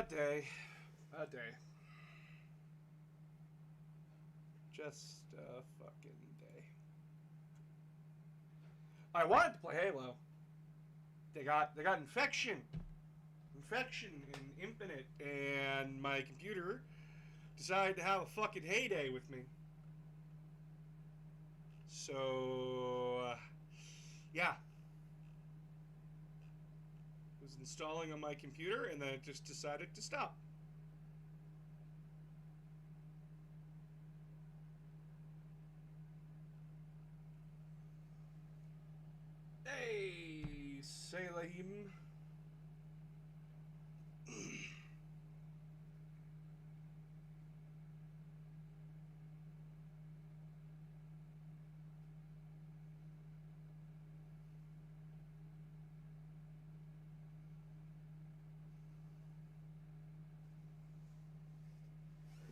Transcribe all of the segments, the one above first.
Bad day. Bad day. Just a fucking day. I wanted to play Halo. They got infection and Infinite, and my computer decided to have a fucking heyday with me. So, yeah. It was installing on my computer, and then it just decided to stop. Hey, Salim.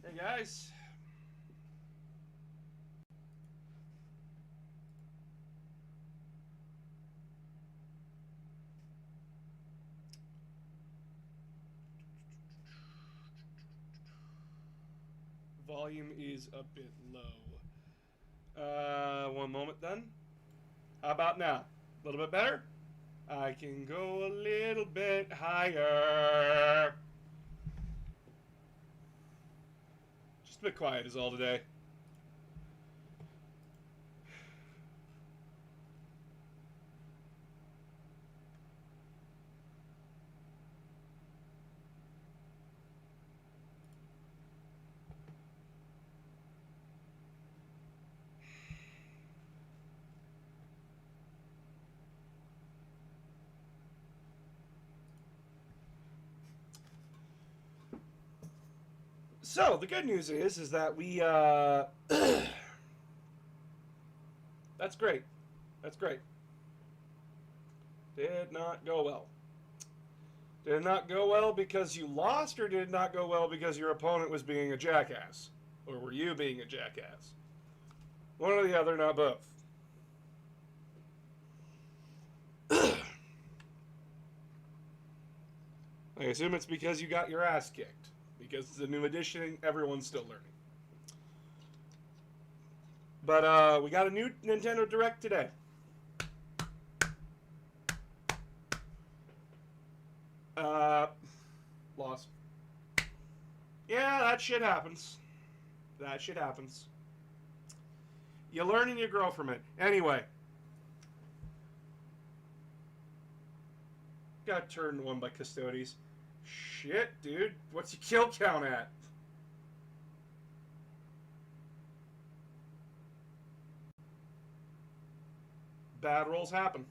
Hey guys. Volume is a bit low. One moment then. How about now? A little bit better? I can go a little bit higher. Just a bit quiet is all today. So, the good news is that we, that's great. That's great. Did not go well. Did it not go well because you lost, or did it not go well because your opponent was being a jackass? Or were you being a jackass? One or the other, not both. I assume it's because you got your ass kicked. Because it's a new edition, everyone's still learning. But we got a new Nintendo Direct today. Lost. Yeah, that shit happens. That shit happens. You learn and you grow from it. Anyway. Got turned one by Custodes. Shit, dude. What's your kill count at? Bad rolls happen.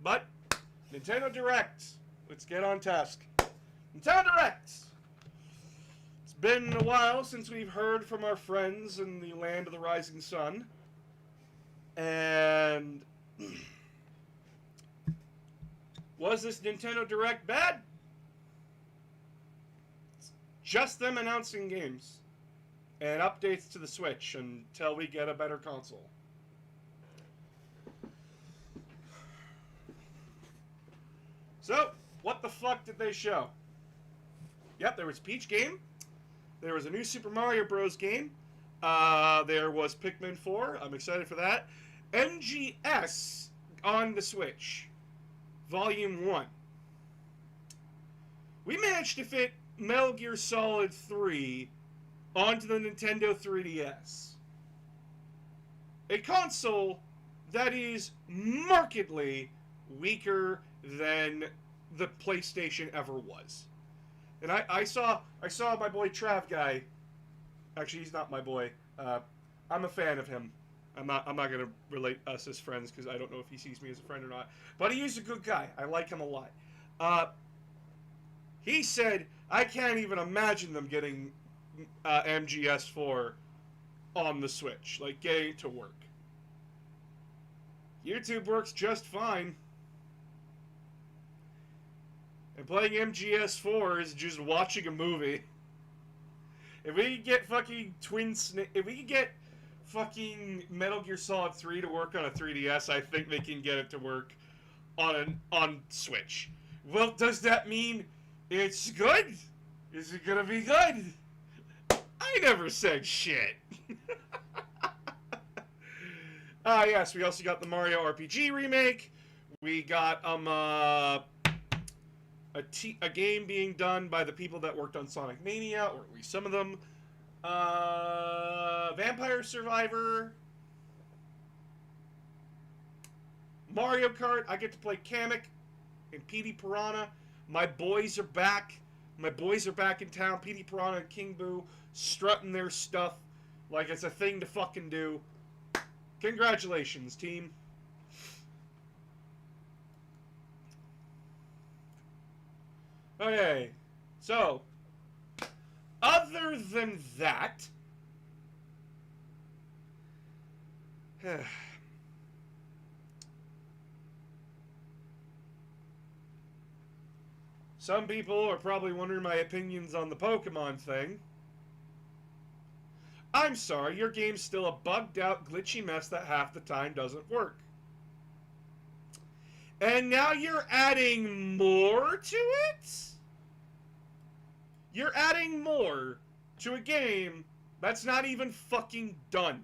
But, Nintendo Direct. Let's get on task. Nintendo Direct! It's been a while since we've heard from our friends in the land of the rising sun. And... was this Nintendo Direct bad? Just them announcing games and updates to the Switch until we get a better console. So, what the fuck did they show? Yep, there was Peach game. There was a new Super Mario Bros. Game. There was Pikmin 4. I'm excited for that. MGS on the Switch. Volume 1. We managed to fit Metal Gear Solid 3 onto the Nintendo 3DS. A console that is markedly weaker than the PlayStation ever was. And I saw my boy Trav guy. Actually, he's not my boy. I'm a fan of him. I'm not gonna relate us as friends because I don't know if he sees me as a friend or not. But he is a good guy. I like him a lot. He said, I can't even imagine them getting MGS4 on the Switch. Like, getting it to work. YouTube works just fine. And playing MGS4 is just watching a movie. If we could get fucking if we could get fucking Metal Gear Solid 3 to work on a 3DS, I think they can get it to work on Switch. Well, does that mean it's good? Is it gonna be good? I never said shit. Yes, we also got the Mario RPG remake. We got a game being done by the people that worked on Sonic Mania, or at least some of them. Vampire Survivor. Mario Kart. I get to play Kamek and Petey Piranha. My boys are back. My boys are back in town. Petey Piranha and King Boo strutting their stuff like it's a thing to fucking do. Congratulations, team. Okay, so other than that, some people are probably wondering my opinions on the Pokemon thing. I'm sorry, your game's still a bugged out, glitchy mess that half the time doesn't work. And now you're adding more to it? You're adding more to a game that's not even fucking done.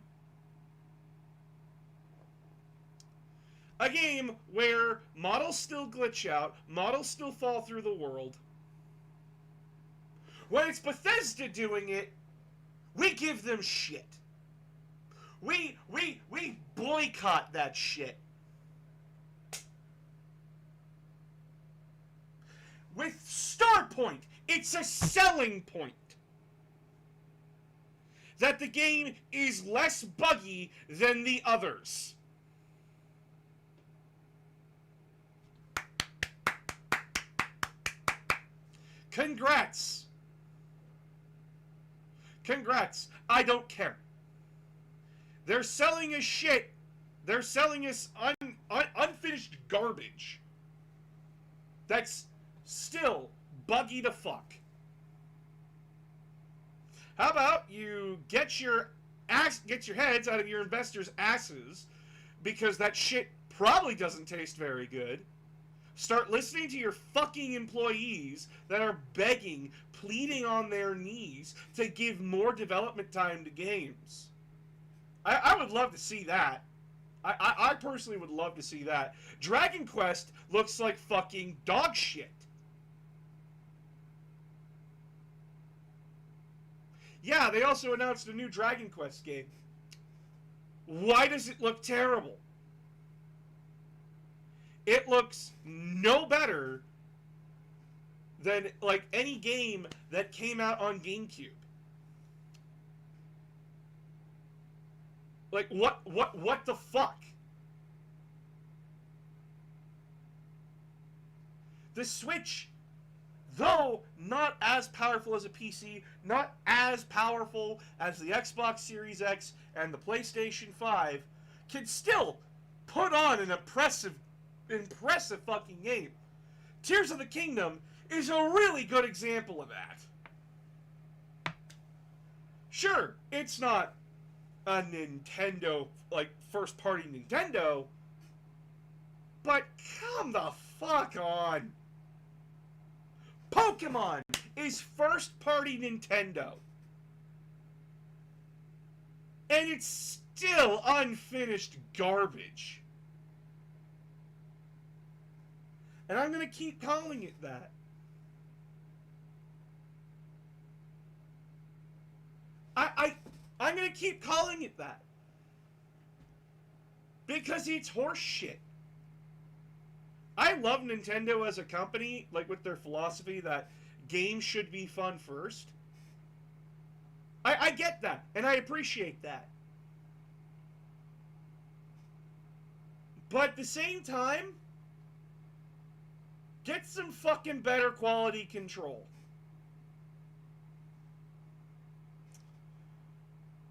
A game where models still glitch out, models still fall through the world. When it's Bethesda doing it, we give them shit. We boycott that shit. With Starpoint, it's a selling point that the game is less buggy than the others. Congrats. Congrats. I don't care. They're selling us shit. They're selling us unfinished garbage. That's still buggy to fuck. How about you get your heads out of your investors' asses, because that shit probably doesn't taste very good. Start listening to your fucking employees that are begging, pleading on their knees to give more development time to games. I would love to see that. I personally would love to see that. Dragon Quest looks like fucking dog shit. Yeah, they also announced a new Dragon Quest game. Why does it look terrible? It looks no better than, like, any game that came out on GameCube. Like, what the fuck? The Switch, though not as powerful as a PC, not as powerful as the Xbox Series X and the PlayStation 5, can still put on an impressive fucking game. Tears of the Kingdom is a really good example of that. Sure, it's not a Nintendo, like, first-party Nintendo, but come the fuck on. Pokemon is first-party Nintendo. And it's still unfinished garbage. And I'm going to keep calling it that. I'm going to keep calling it that. Because it's horse shit. I love Nintendo as a company, like with their philosophy that games should be fun first. I get that, and I appreciate that. But at the same time, get some fucking better quality control.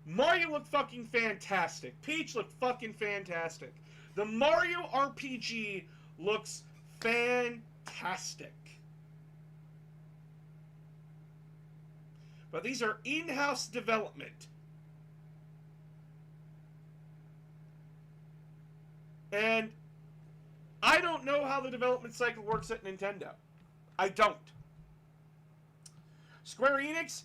Mario looked fucking fantastic. Peach looked fucking fantastic. The Mario RPG looks fantastic. But these are in-house development. And I don't know how the development cycle works at Nintendo. I don't. Square Enix,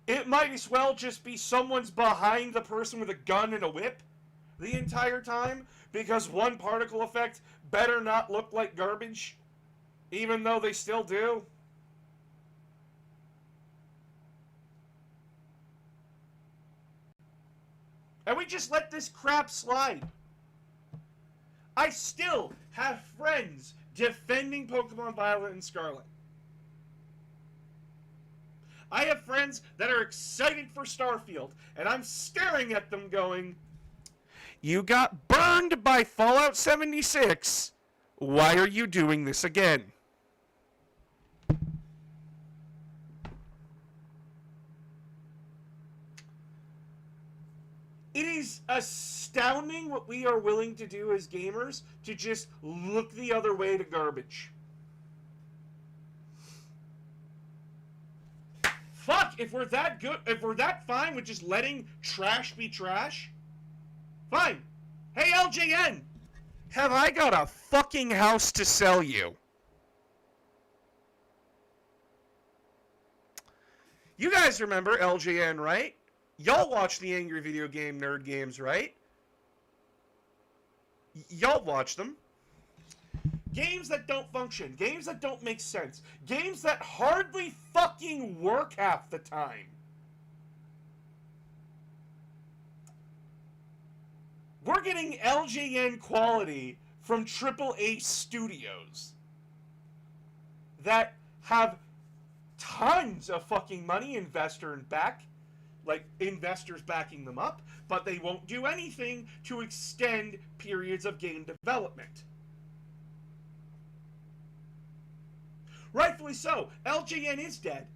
it might as well just be someone's behind the person with a gun and a whip the entire time, because one particle effect better not look like garbage, even though they still do. And we just let this crap slide. I still have friends defending Pokemon Violet and Scarlet. I have friends that are excited for Starfield, and I'm staring at them going, you got burned by Fallout 76. Why are you doing this again? It is astounding what we are willing to do as gamers to just look the other way to garbage. Fuck, if we're that good, if we're that fine with just letting trash be trash, fine. Hey, LJN, have I got a fucking house to sell you? You guys remember LJN, right? Y'all watch the Angry Video Game Nerd Games, right? Y'all watch them. Games that don't function. Games that don't make sense. Games that hardly fucking work half the time. We're getting LJN quality from AAA studios that have tons of fucking money investors backing them up, but they won't do anything to extend periods of game development. Rightfully so. LJN is dead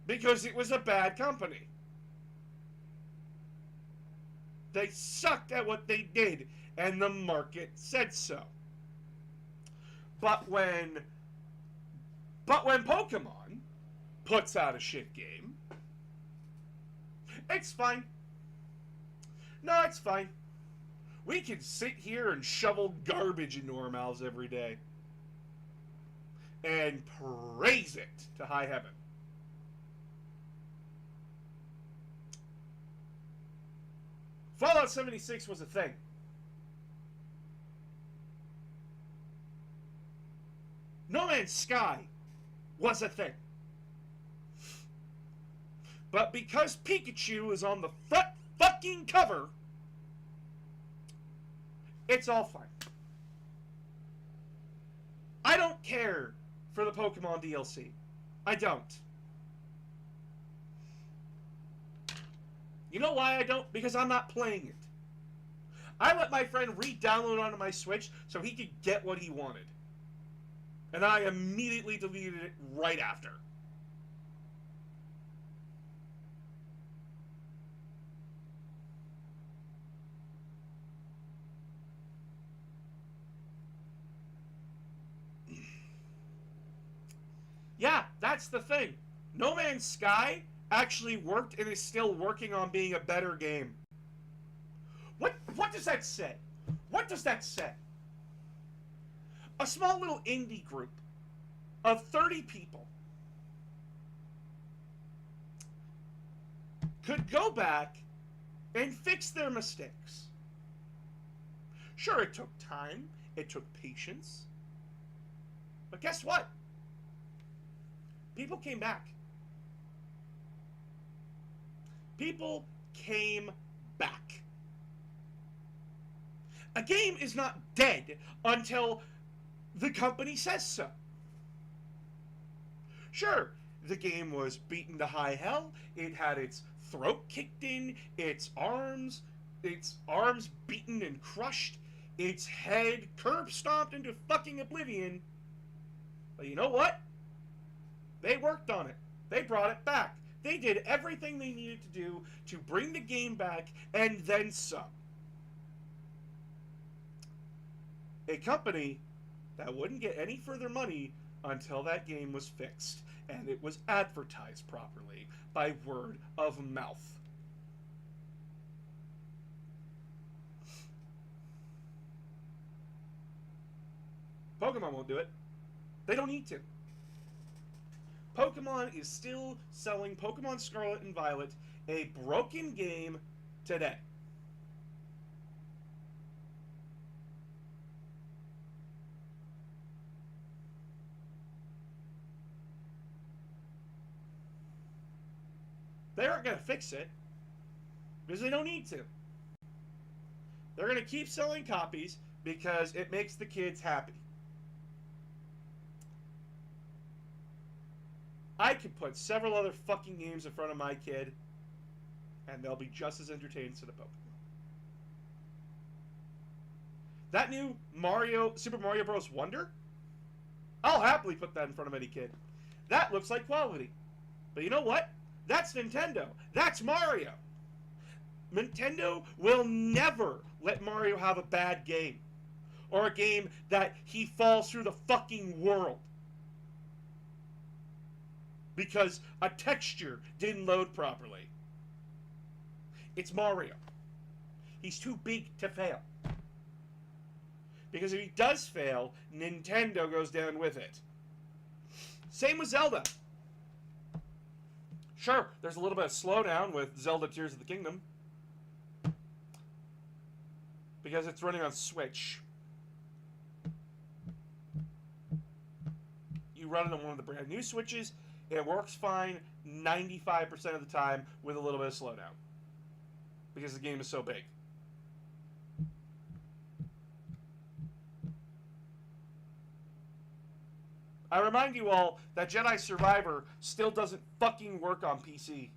because it was a bad company. They sucked at what they did, and the market said so. But when Pokemon puts out a shit game, it's fine. No, it's fine. We can sit here and shovel garbage into our mouths every day and praise it to high heaven. Fallout 76 was a thing. No Man's Sky was a thing. But because Pikachu is on the front fucking cover, it's all fine. I don't care for the Pokemon DLC. I don't. You know why I don't? Because I'm not playing it. I let my friend re-download onto my Switch so he could get what he wanted. And I immediately deleted it right after. Yeah, that's the thing. No Man's Sky actually worked and is still working on being a better game. What does that say? What does that say? A small little indie group of 30 people could go back and fix their mistakes. Sure, it took time, it took patience, but guess what? People came back. People came back. A game is not dead until the company says so. Sure, the game was beaten to high hell. It had its throat kicked in, its arms beaten and crushed, its head curb stomped into fucking oblivion. But you know what? They worked on it. They brought it back. They did everything they needed to do to bring the game back, and then some. A company that wouldn't get any further money until that game was fixed, and it was advertised properly by word of mouth. Pokemon won't do it. They don't need to. Pokemon is still selling Pokemon Scarlet and Violet, a broken game, today. They aren't going to fix it because they don't need to. They're going to keep selling copies because it makes the kids happy. I could put several other fucking games in front of my kid and they'll be just as entertained to the Pokemon. That new Super Mario Bros. Wonder, I'll happily put that in front of any kid. That looks like quality. But you know what? That's Nintendo. That's Mario. Nintendo will never let Mario have a bad game. Or a game that he falls through the fucking world. Because a texture didn't load properly. It's Mario. He's too big to fail. Because if he does fail, Nintendo goes down with it. Same with Zelda. Sure, there's a little bit of slowdown with Zelda Tears of the Kingdom. Because it's running on Switch. You run it on one of the brand new Switches, it works fine 95% of the time with a little bit of slowdown. Because the game is so big. I remind you all that Jedi Survivor still doesn't fucking work on PC.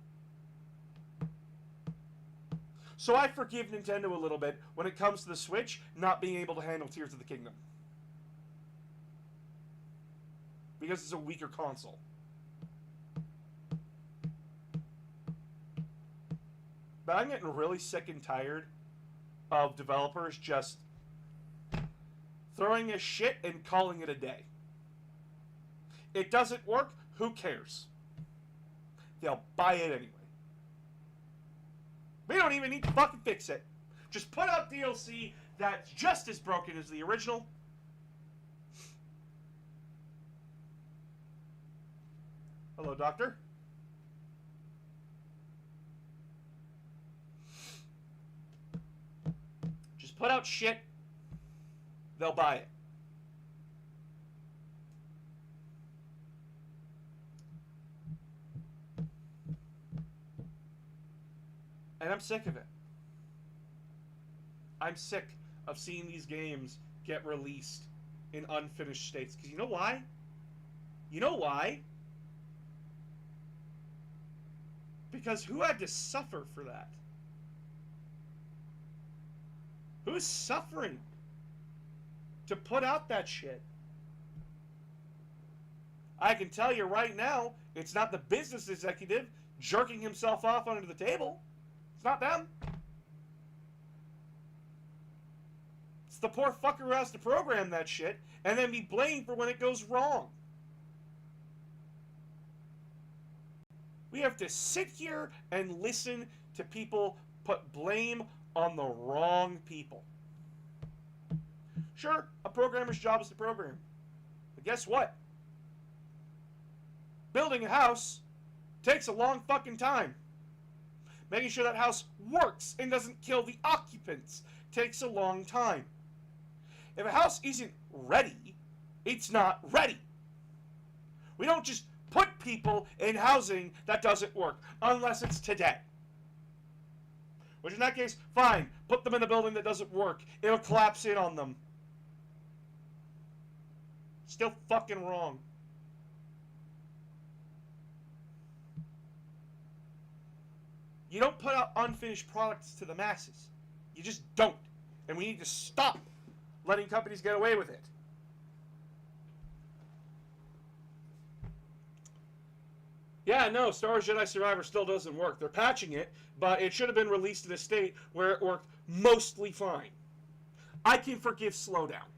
So I forgive Nintendo a little bit when it comes to the Switch not being able to handle Tears of the Kingdom. Because it's a weaker console. But I'm getting really sick and tired of developers just throwing a shit and calling it a day. It doesn't work, who cares? They'll buy it anyway. We don't even need to fucking fix it. Just put out DLC that's just as broken as the original. Hello, Doctor. Just put out shit. They'll buy it. And I'm sick of it. I'm sick of seeing these games get released in unfinished states. Because you know why? You know why? Because who had to suffer for that? Who's suffering to put out that shit? I can tell you right now, it's not the business executive jerking himself off under the table. It's not them. It's the poor fucker who has to program that shit and then be blamed for when it goes wrong. We have to sit here and listen to people put blame on the wrong people. Sure, a programmer's job is to program. But guess what? Building a house takes a long fucking time. Making sure that house works and doesn't kill the occupants takes a long time. If a house isn't ready, it's not ready. We don't just put people in housing that doesn't work, unless it's today. Which in that case, fine, put them in a building that doesn't work. It'll collapse in on them. Still fucking wrong. You don't put out unfinished products to the masses. You just don't. And we need to stop letting companies get away with it. Yeah, no, Star Wars Jedi Survivor still doesn't work. They're patching it, but it should have been released in a state where it worked mostly fine. I can forgive slowdown.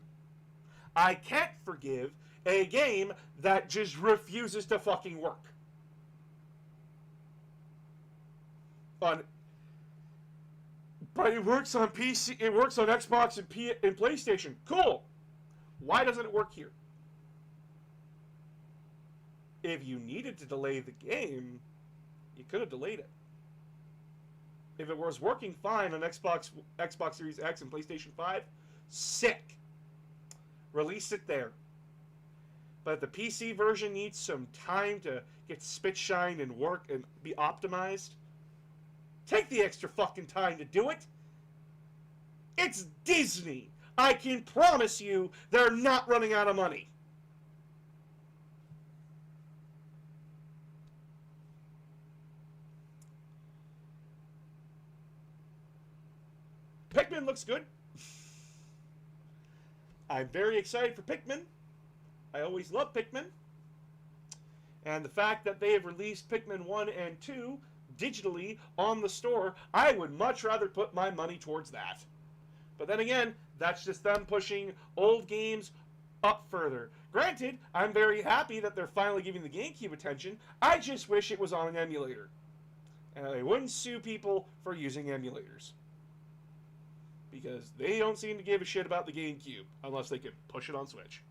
I can't forgive a game that just refuses to fucking work. But it works on PC, it works on Xbox and PlayStation. Cool. Why doesn't it work here? If you needed to delay the game, you could have delayed it. If it was working fine on Xbox Series X and PlayStation 5, sick. Release it there. But the PC version needs some time to get spit shined and work and be optimized. Take the extra fucking time to do it. It's Disney. I can promise you they're not running out of money. Pikmin looks good. I'm very excited for Pikmin. I always love Pikmin. And the fact that they have released Pikmin 1 and 2 digitally on the store, I would much rather put my money towards that. But then again, that's just them pushing old games up further. Granted, I'm very happy that they're finally giving the GameCube attention. I just wish it was on an emulator. And I wouldn't sue people for using emulators. Because they don't seem to give a shit about the GameCube unless they can push it on Switch.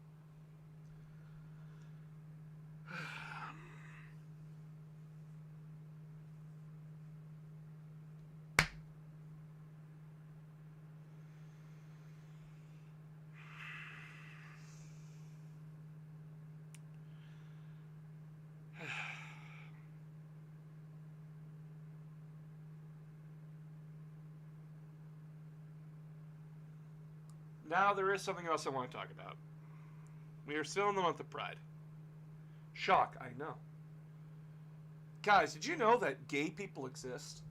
Now there is something else I want to talk about. We are still in the month of Pride. Shock, I know. Guys, did you know that gay people exist?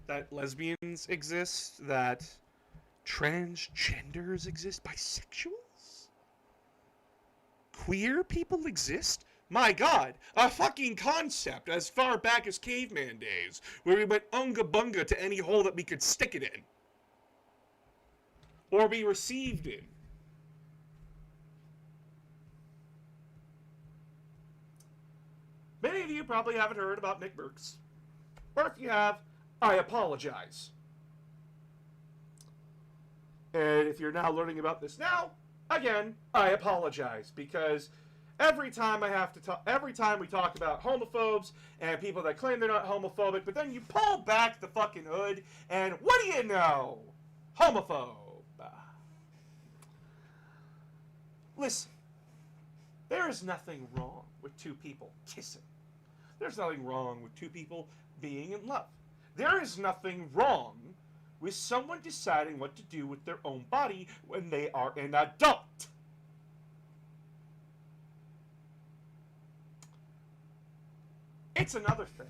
That lesbians exist? That transgenders exist? Bisexuals? Queer people exist? My God, a fucking concept as far back as caveman days, where we went unga bunga to any hole that we could stick it in. Or be received in. Many of you probably haven't heard about Nick Burks. Or if you have, I apologize. And if you're now learning about this now, again, I apologize. Because every time we talk about homophobes and people that claim they're not homophobic, but then you pull back the fucking hood, and what do you know? Homophobe. Listen, there is nothing wrong with two people kissing. There's nothing wrong with two people being in love. There is nothing wrong with someone deciding what to do with their own body when they are an adult. It's another thing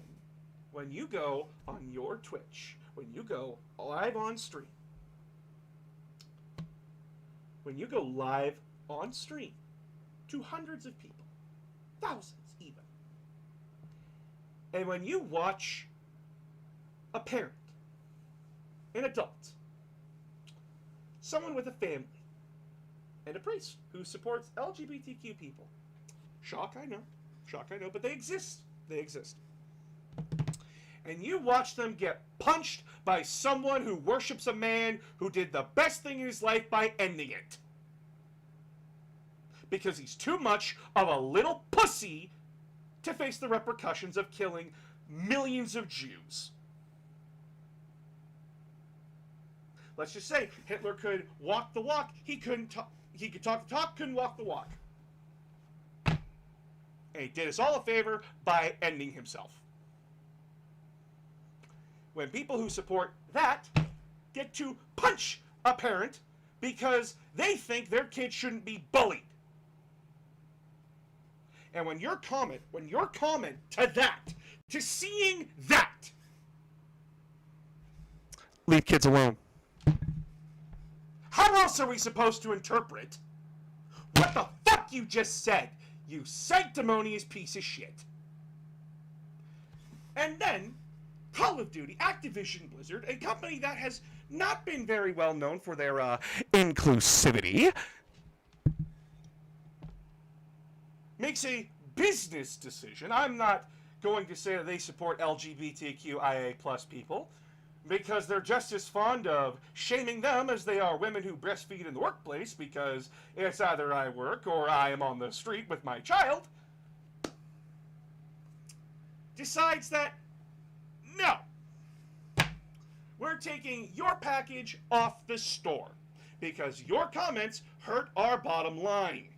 when you go on your Twitch, when you go live on stream, when you go live on stream to hundreds of people, thousands even, and when you watch a parent, an adult, someone with a family, and a priest who supports LGBTQ people, shock I know, but they exist. They exist. And you watch them get punched by someone who worships a man who did the best thing in his life by ending it. Because he's too much of a little pussy to face the repercussions of killing millions of Jews. Let's just say Hitler could walk the walk. He couldn't talk. He could talk the talk, couldn't walk the walk. And he did us all a favor by ending himself. When people who support that get to punch a parent because they think their kid shouldn't be bullied. And when your comment to that, to seeing that, leave kids alone. How else are we supposed to interpret what the fuck you just said, you sanctimonious piece of shit? And then, Call of Duty, Activision Blizzard, a company that has not been very well known for their inclusivity, makes a business decision. I'm not going to say that they support LGBTQIA plus people, because they're just as fond of shaming them as they are women who breastfeed in the workplace, because it's either I work or I am on the street with my child. decides that, no, we're taking your package off the store because your comments hurt our bottom line.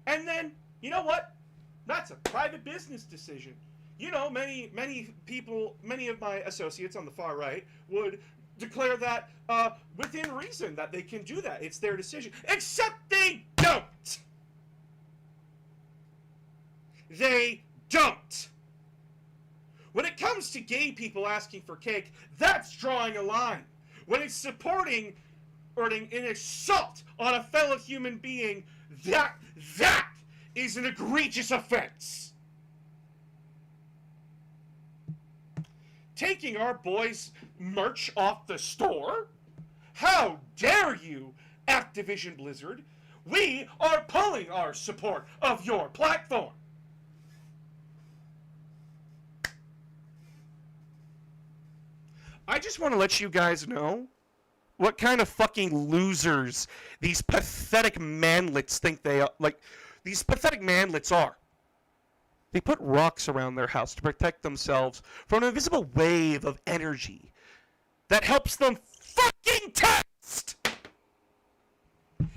And then, you know what? That's a private business decision. You know, many people, many of my associates on the far right would declare that within reason that they can do that. It's their decision. Except they don't. They don't. When it comes to gay people asking for cake, that's drawing a line. When it's supporting or an assault on a fellow human being, that is an egregious offense. Taking our boys' merch off the store? How dare you, Activision Blizzard? We are pulling our support of your platform. I just want to let you guys know what kind of fucking losers these pathetic manlets think they are. Like, these pathetic manlets are. They put rocks around their house to protect themselves from an invisible wave of energy that helps them fucking text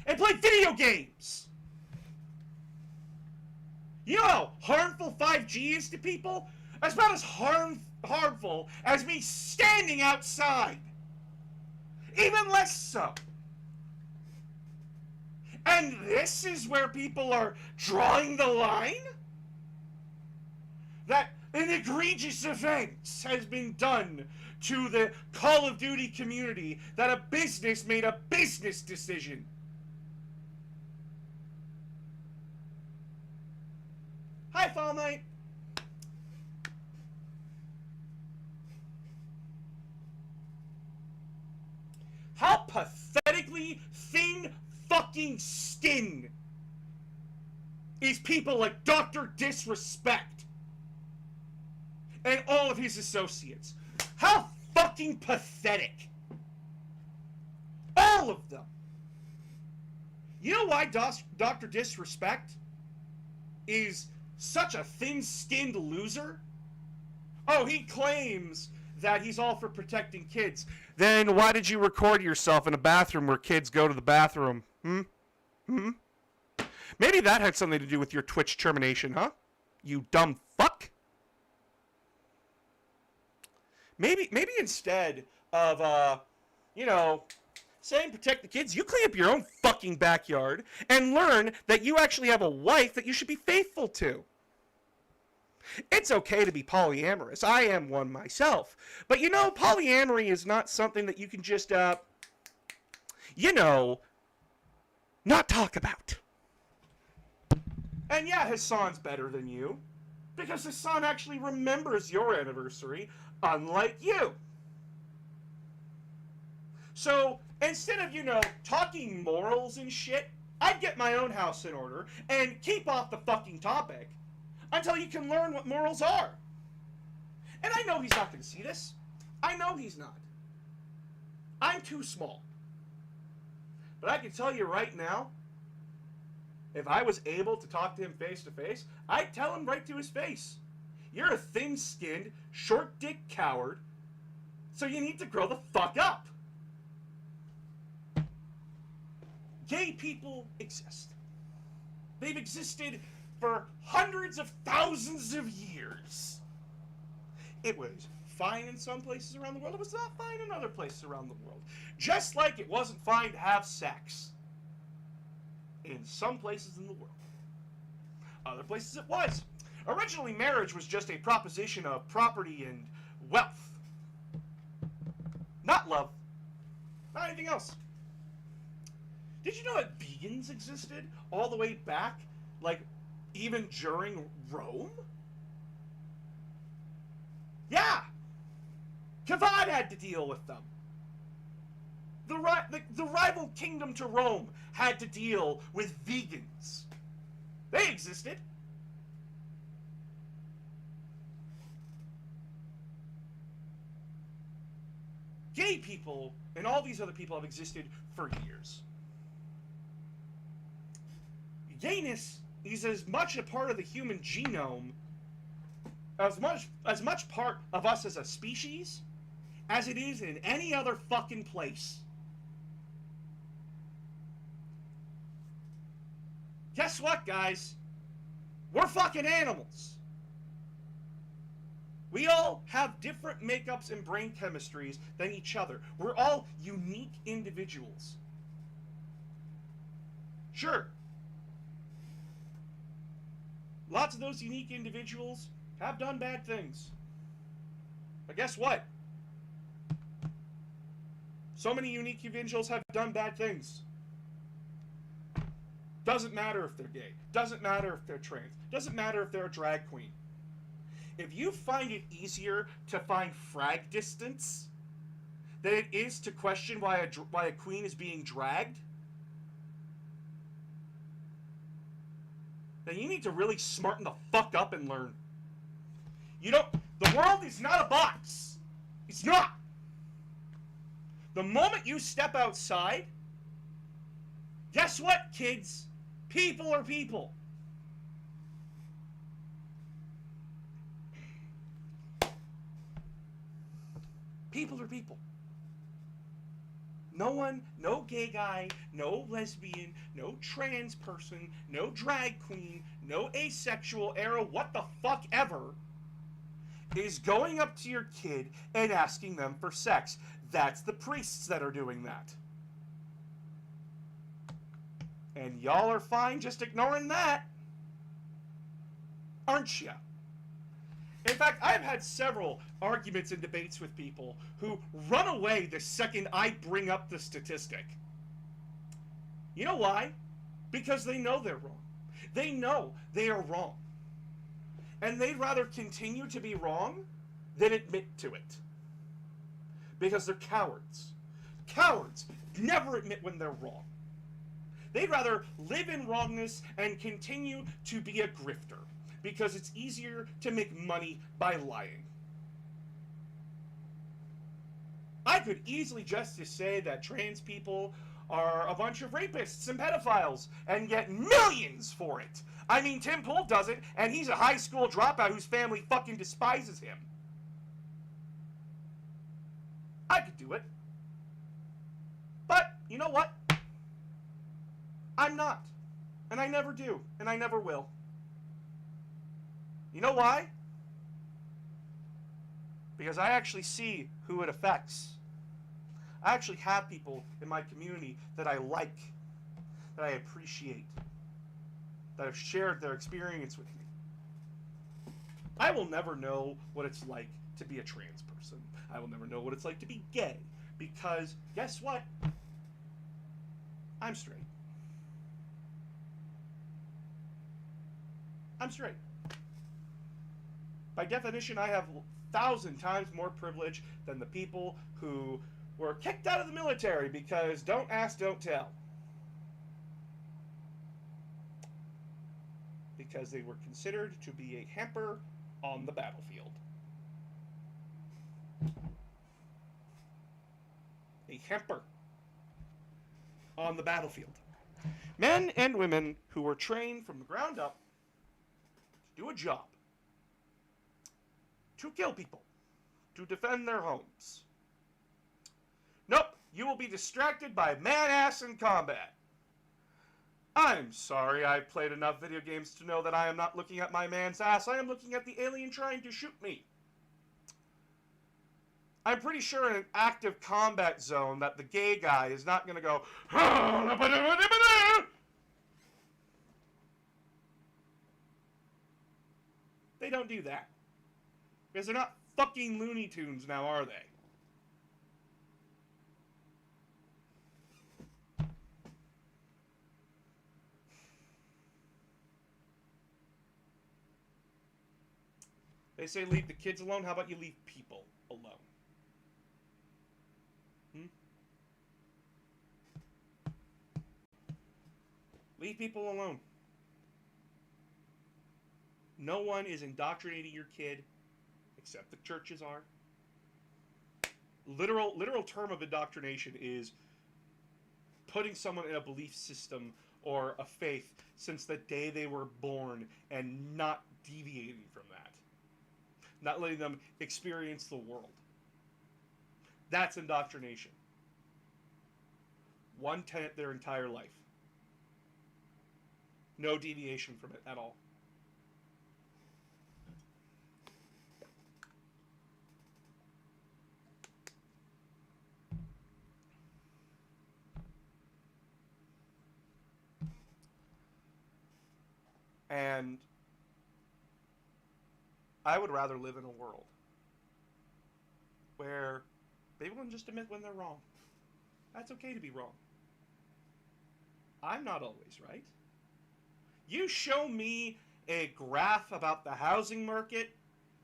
and play video games. You know how harmful 5G is to people? It's about as harmful as me standing outside. Even less so. And this is where people are drawing the line? That an egregious offense has been done to the Call of Duty community, that a business made a business decision. Hi, Fall Knight. How pathetically thin fucking skin is people like Dr. Disrespect and all of his associates. How fucking pathetic. All of them. You know why Dr. Disrespect is such a thin-skinned loser? Oh, he claims that he's all for protecting kids. Then why did you record yourself in a bathroom where kids go to the bathroom? Maybe that had something to do with your Twitch termination, huh? You dumb fuck. Maybe instead of, saying protect the kids, you clean up your own fucking backyard and learn that you actually have a wife that you should be faithful to. It's okay to be polyamorous. I am one myself. But polyamory is not something that you can just, not talk about. And yeah, Hassan's better than you. Because Hassan actually remembers your anniversary, unlike you. So, instead of, talking morals and shit, I'd get my own house in order and keep off the fucking topic until you can learn what morals are. And I know he's not going to see this. I know he's not. I'm too small. But I can tell you right now, if I was able to talk to him face to face, I'd tell him right to his face. You're a thin-skinned, short-dick coward, so you need to grow the fuck up. Gay people exist. They've existed for hundreds of thousands of years. It was fine in some places around the world. It was not fine in other places around the world. Just like it wasn't fine to have sex in some places in the world. Other places it was. Originally, marriage was just a proposition of property and wealth. Not love. Not anything else. Did you know that vegans existed all the way back, even during Rome? Yeah! Kavad had to deal with them. The rival kingdom to Rome had to deal with vegans. They existed. Gay people and all these other people have existed for years. Gayness is as much a part of the human genome as much part of us as a species as it is in any other fucking place. Guess what, guys? We're fucking animals. We all have different makeups and brain chemistries than each other. We're all unique individuals. Sure. Lots of those unique individuals have done bad things. But guess what? So many unique individuals have done bad things. Doesn't matter if they're gay. Doesn't matter if they're trans. Doesn't matter if they're a drag queen. If you find it easier to find frag distance than it is to question why a queen is being dragged, then you need to really smarten the fuck up and learn. The world is not a box. It's not. The moment you step outside, guess what, kids? People are people. People are people. No one, no gay guy, no lesbian, no trans person, no drag queen, no asexual, what the fuck ever, is going up to your kid and asking them for sex. That's the priests that are doing that. And y'all are fine just ignoring that. Aren't ya? In fact, I've had several arguments and debates with people who run away the second I bring up the statistic. You know why? Because they know they're wrong. They know they are wrong. And they'd rather continue to be wrong than admit to it. Because they're cowards. Cowards never admit when they're wrong. They'd rather live in wrongness and continue to be a grifter. Because it's easier to make money by lying. I could easily just say that trans people are a bunch of rapists and pedophiles and get millions for it. I mean, Tim Pool does it, and he's a high school dropout whose family fucking despises him. I could do it. But, you know what? I'm not. And I never do. And I never will. You know why? Because I actually see who it affects. I actually have people in my community that I like, that I appreciate, that have shared their experience with me. I will never know what it's like to be a trans person. I will never know what it's like to be gay. Because, guess what? I'm straight. I'm straight. By definition, I have 1,000 times more privilege than the people who were kicked out of the military because don't ask, don't tell. Because they were considered to be a hamper on the battlefield. A hamper on the battlefield. Men and women who were trained from the ground up to do a job. To kill people. To defend their homes. Nope, you will be distracted by man-ass in combat. I'm sorry, I've played enough video games to know that I am not looking at my man's ass. I am looking at the alien trying to shoot me. I'm pretty sure in an active combat zone that the gay guy is not going to go... They don't do that. Because they're not fucking Looney Tunes now, are they? They say leave the kids alone. How about you leave people alone? Leave people alone. No one is indoctrinating your kid, except the churches are. Literal term of indoctrination is putting someone in a belief system or a faith since the day they were born and not deviating from that. not letting them experience the world. That's indoctrination. One tenet their entire life. No deviation from it at all. And I would rather live in a world where people can just admit when they're wrong. That's okay to be wrong. I'm not always right. You show me a graph about the housing market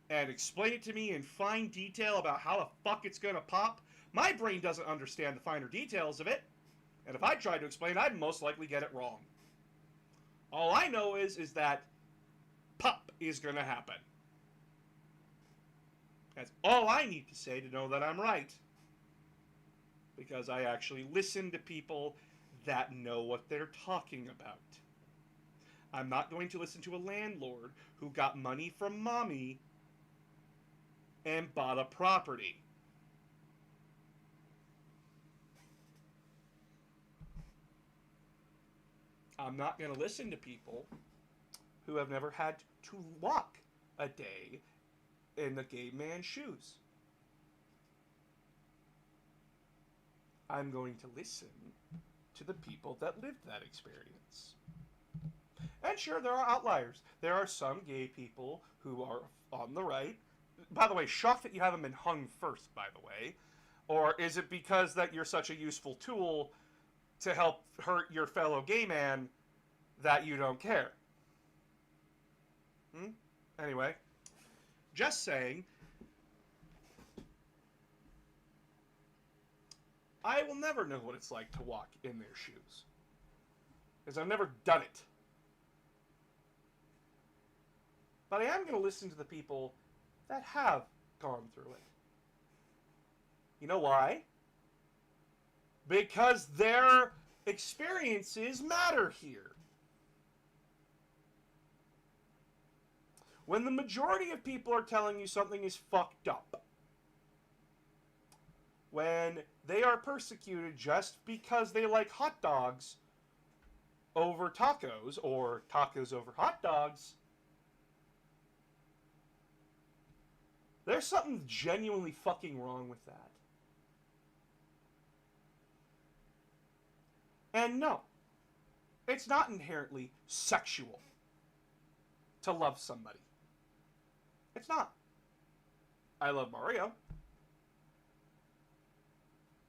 and explain it to me in fine detail about how the fuck it's going to pop, my brain doesn't understand the finer details of it. And if I tried to explain, I'd most likely get it wrong. All I know is that pop is going to happen. That's all I need to say to know that I'm right. Because I actually listen to people that know what they're talking about. I'm not going to listen to a landlord who got money from mommy and bought a property. I'm not going to listen to people who have never had to walk a day in the gay man's shoes. I'm going to listen to the people that lived that experience. And sure, there are outliers. There are some gay people who are on the right. By the way, shocked that you haven't been hung first, by the way. Or is it because that you're such a useful tool to help hurt your fellow gay man that you don't care? Anyway, just saying, I will never know what it's like to walk in their shoes. Because I've never done it. But I am going to listen to the people that have gone through it. You know why? Because their experiences matter here. When the majority of people are telling you something is fucked up, when they are persecuted just because they like hot dogs over tacos, or tacos over hot dogs, there's something genuinely fucking wrong with that. And no, it's not inherently sexual to love somebody. It's not. I love Mario.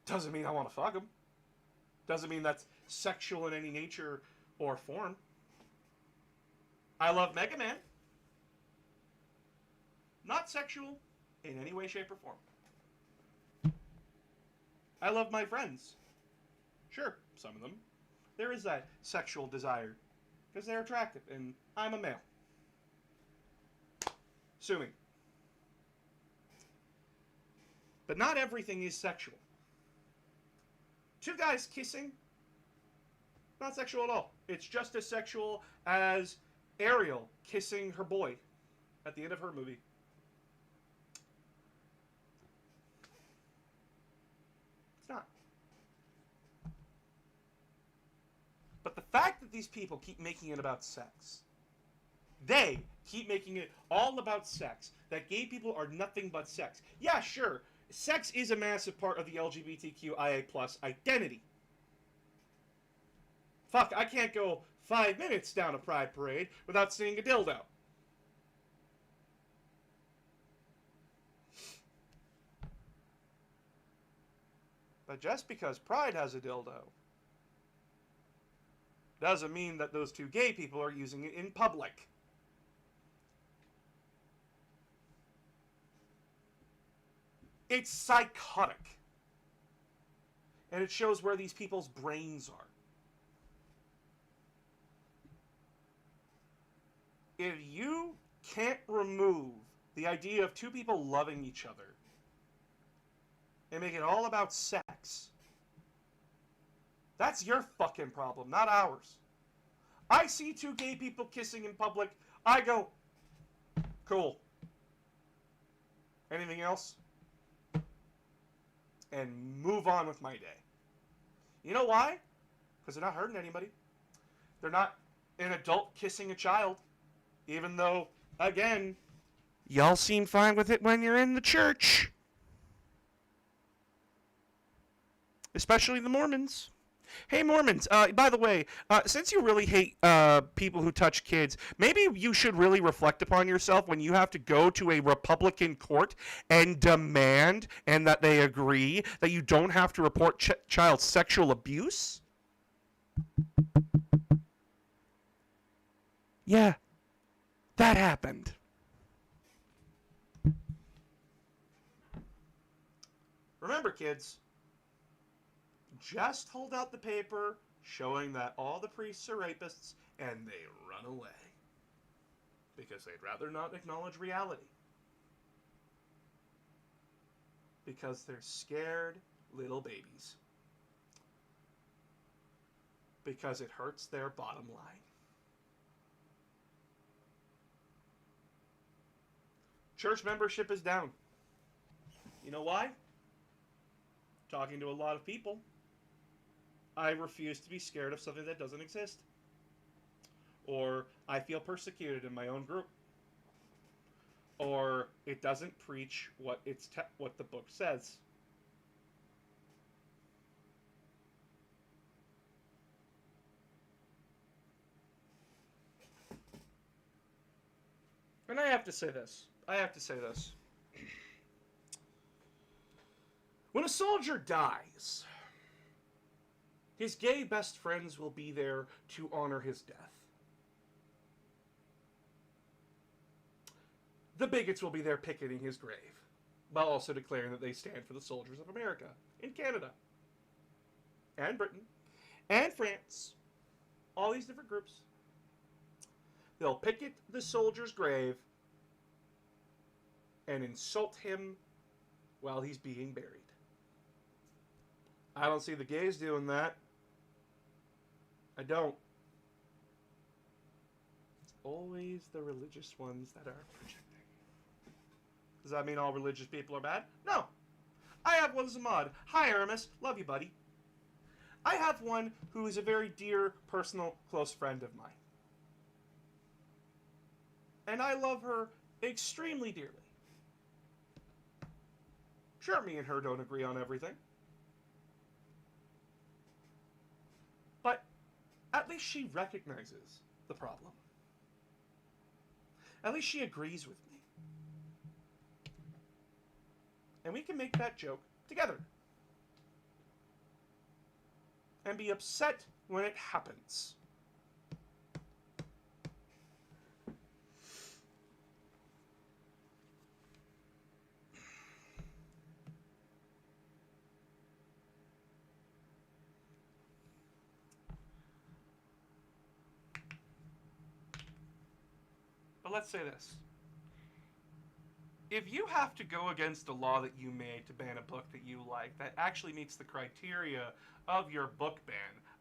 Doesn't mean I want to fuck him. Doesn't mean that's sexual in any nature or form. I love Mega Man. Not sexual in any way, shape, or form. I love my friends. Sure, some of them. There is that sexual desire. Because they're attractive, and I'm a male. Sue me. But not everything is sexual. Two guys kissing, not sexual at all. It's just as sexual as Ariel kissing her boy at the end of her movie. It's not. But the fact that these people keep making it about sex, they keep making it all about sex, that gay people are nothing but sex. Yeah, sure. Sex is a massive part of the LGBTQIA+ identity. Fuck, I can't go 5 minutes down a pride parade without seeing a dildo. But just because pride has a dildo doesn't mean that those two gay people are using it in public. It's psychotic. And it shows where these people's brains are. If you can't remove the idea of two people loving each other and make it all about sex, that's your fucking problem, not ours. I see two gay people kissing in public, I go, cool. anything else, and move on with my day. You know why? Because they're not hurting anybody. They're not an adult kissing a child. Even though, again, y'all seem fine with it when you're in the church. Especially the Mormons. Hey, Mormons, by the way, since you really hate people who touch kids, maybe you should really reflect upon yourself when you have to go to a Republican court and demand, and that they agree, that you don't have to report child sexual abuse. Yeah, that happened. Remember, kids, just hold out the paper showing that all the priests are rapists, and they run away. Because they'd rather not acknowledge reality. Because they're scared little babies. Because it hurts their bottom line. Church membership is down. You know why? Talking to a lot of people, I refuse to be scared of something that doesn't exist. Or I feel persecuted in my own group. Or it doesn't preach what what the book says. And I have to say this. When a soldier dies, his gay best friends will be there to honor his death. The bigots will be there picketing his grave, while also declaring that they stand for the soldiers of America, in Canada, and Britain, and France, all these different groups. They'll picket the soldier's grave and insult him while he's being buried. I don't see the gays doing that. I don't. It's always the religious ones that are projecting. Does that mean all religious people are bad? No. I have one as a mod. Hi, Aramis. Love you, buddy. I have one who is a very dear, personal, close friend of mine. And I love her extremely dearly. Sure, me and her don't agree on everything. But at least she recognizes the problem. At least she agrees with me. And we can make that joke together. And be upset when it happens. But let's say this. If you have to go against a law that you made to ban a book that you like that actually meets the criteria of your book ban,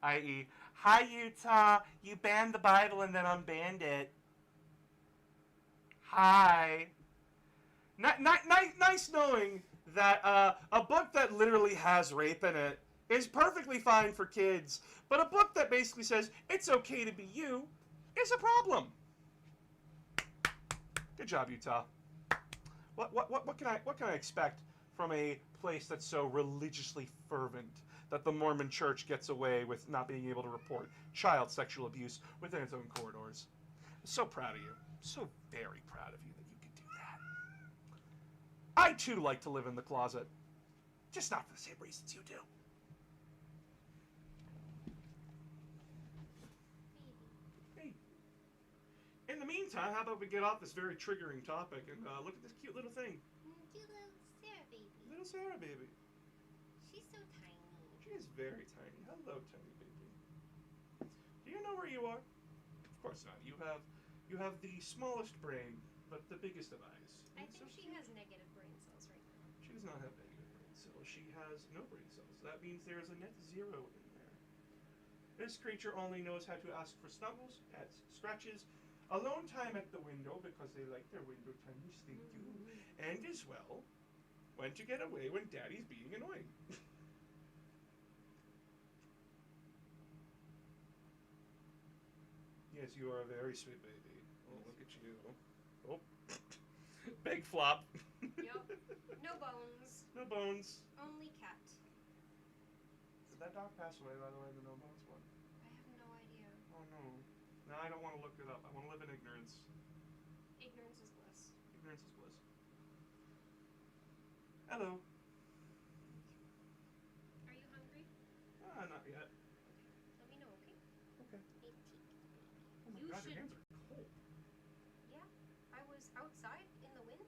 i.e., hi Utah, you banned the Bible and then unbanned it. Hi. Nice knowing that a book that literally has rape in it is perfectly fine for kids, but a book that basically says it's okay to be you is a problem. Good job, Utah. What can I expect from a place that's so religiously fervent that the Mormon Church gets away with not being able to report child sexual abuse within its own corridors? I'm so proud of you. So very proud of you that you can do that. I too like to live in the closet, just not for the same reasons you do. In the meantime, how about we get off this very triggering topic and look at this cute little thing. Cute little Sarah baby. Little Sarah baby. She's so tiny. She is very tiny. Hello, tiny baby. Do you know where you are? Of course not. You have the smallest brain, but the biggest of eyes. I think she has negative brain cells right now. She does not have negative brain cells. She has no brain cells. That means there is a net zero in there. This creature only knows how to ask for snuggles, pets, scratches, Alone time at the window because they like their window time, yes they do. And as well, when to get away when daddy's being annoying. Yes, you are a very sweet baby. Oh, look at you. Oh. Big flop. Yep. No bones. No bones. Only cat. Did that dog pass away, by the way, the no bones one? I have no idea. Oh no. No, I don't want to look it up. I want to live in ignorance. Ignorance is bliss. Ignorance is bliss. Hello. Are you hungry? Not yet. Let me know, okay? Okay. Hey, Teak. Oh my You god, should- your hands are cold. Yeah. I was outside in the wind.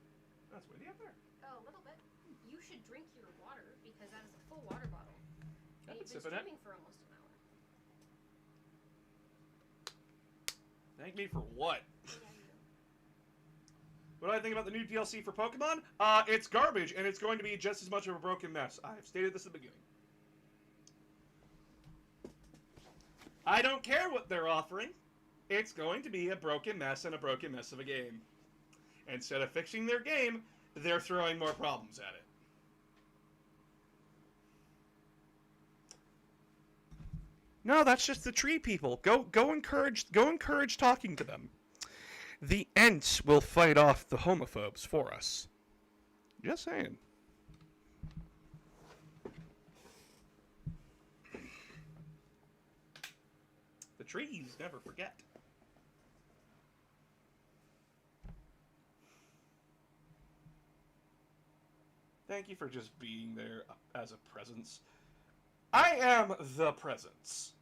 That's windy up there. Oh, a little bit. You should drink your water because that is a full water bottle. I've And been you've been sipping it. streaming for almost an hour. Thank me for what? Yeah, you know. What do I think about the new DLC for Pokemon? It's garbage, and it's going to be just as much of a broken mess. I've stated this at the beginning. I don't care what they're offering. It's going to be a broken mess and a broken mess of a game. Instead of fixing their game, they're throwing more problems at it. No, that's just the tree people. Go encourage talking to them. The Ents will fight off the homophobes for us. Just saying. The trees never forget. Thank you for just being there as a presence. I am the presence.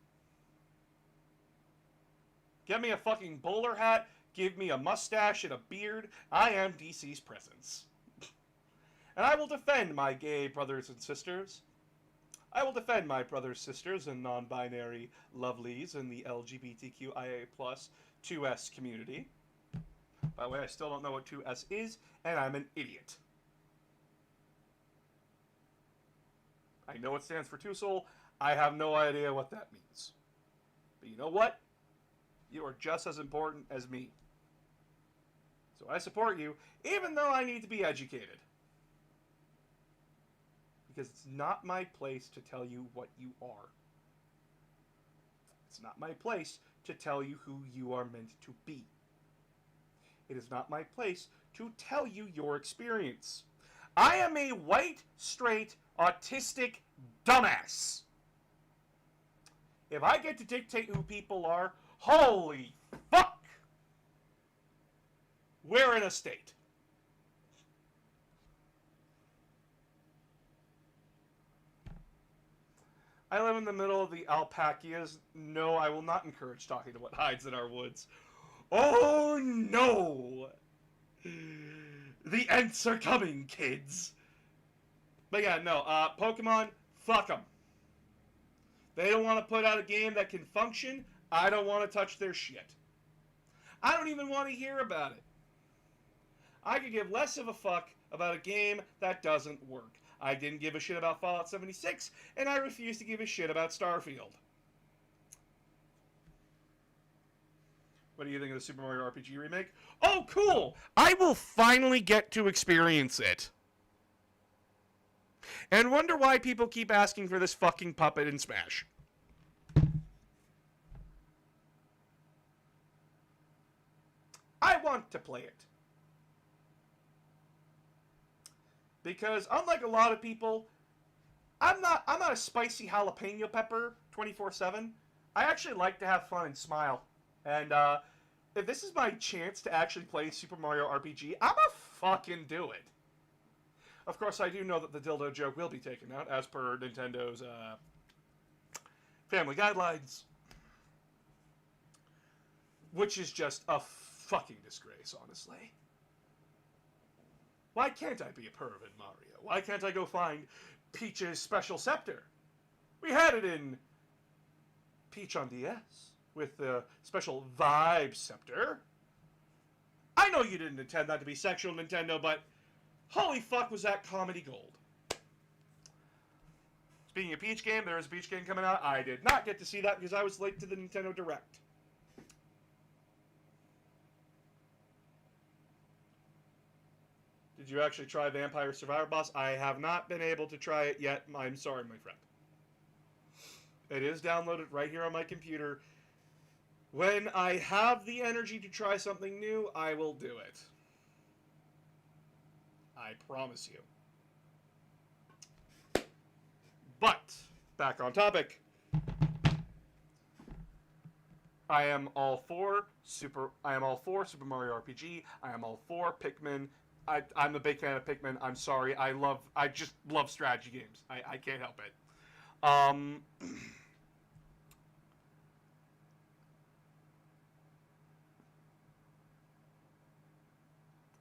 Give me a fucking bowler hat, give me a mustache and a beard. I am DC's presence. And I will defend my gay brothers and sisters. I will defend my brothers, sisters, and non-binary lovelies in the LGBTQIA+ 2S community. By the way, I still don't know what 2S is, and I'm an idiot. I know it stands for Two Soul. I have no idea what that means. But you know what? You are just as important as me. So I support you, even though I need to be educated. Because it's not my place to tell you what you are. It's not my place to tell you who you are meant to be. It is not my place to tell you your experience. I am a white, straight, autistic dumbass. If I get to dictate who people are, holy fuck! We're in a state. I live in the middle of the alpacas. No, I will not encourage talking to what hides in our woods. Oh no! The Ents are coming, kids! But yeah, no, Pokemon, fuck them. They don't want to put out a game that can function. I don't want to touch their shit. I don't even want to hear about it. I could give less of a fuck about a game that doesn't work. I didn't give a shit about Fallout 76, and I refuse to give a shit about Starfield. What do you think of the Super Mario RPG remake? Oh, cool! I will finally get to experience it. And wonder why people keep asking for this fucking puppet in Smash. I want to play it. Because unlike a lot of people, I'm not a spicy jalapeno pepper 24/7. I actually like to have fun and smile. And if this is my chance to actually play Super Mario RPG, I'ma fucking do it. Of course, I do know that the dildo joke will be taken out, as per Nintendo's family guidelines. Which is just a fucking disgrace, honestly. Why can't I be a perv in Mario? Why can't I go find Peach's special scepter? We had it in Peach on DS with the special vibe scepter. I know you didn't intend that to be sexual, Nintendo, but holy fuck was that comedy gold. Speaking of Peach game, there is a Peach game coming out. I did not get to see that because I was late to the Nintendo Direct. Did you actually try Vampire Survivor Boss? I have not been able to try it yet. I'm sorry, my friend. It is downloaded right here on my computer. When I have the energy to try something new, I will do it. I promise you. But, back on topic. I am all for Super Mario RPG. I am all for Pikmin. I'm a big fan of Pikmin. I'm sorry. I just love strategy games. I can't help it.